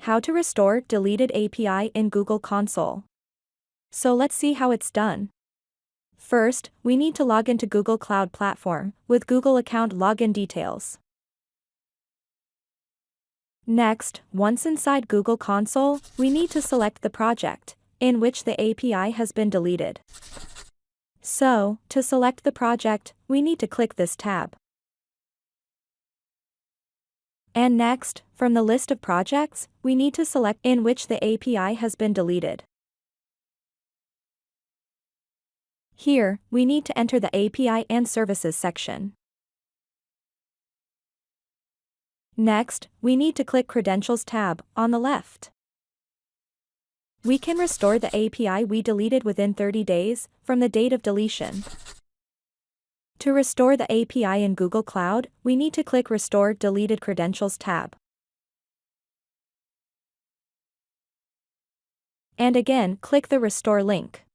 How to restore deleted API in Google Console. So let's see how it's done. First, we need to log into Google Cloud Platform with Google account login details. Next, once inside Google Console, we need to select the project in which the API has been deleted. So, to select the project, we need to click this tab. And next, from the list of projects, we need to select in which the API has been deleted. Here, we need to enter the API and Services section. Next, we need to click Credentials tab on the left. We can restore the API we deleted within 30 days from the date of deletion. To restore the API in Google Cloud, we need to click Restore Deleted Credentials tab. And again, click the Restore link.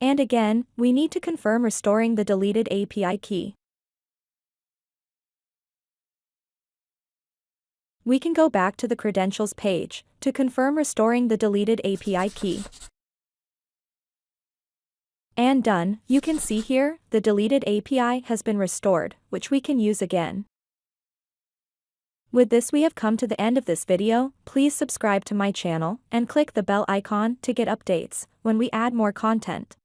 And again, we need to confirm restoring the deleted API key. We can go back to the Credentials page to confirm restoring the deleted API key. And done, you can see here, the deleted API has been restored, which we can use again. With this we have come to the end of this video. Please subscribe to my channel and click the bell icon to get updates when we add more content.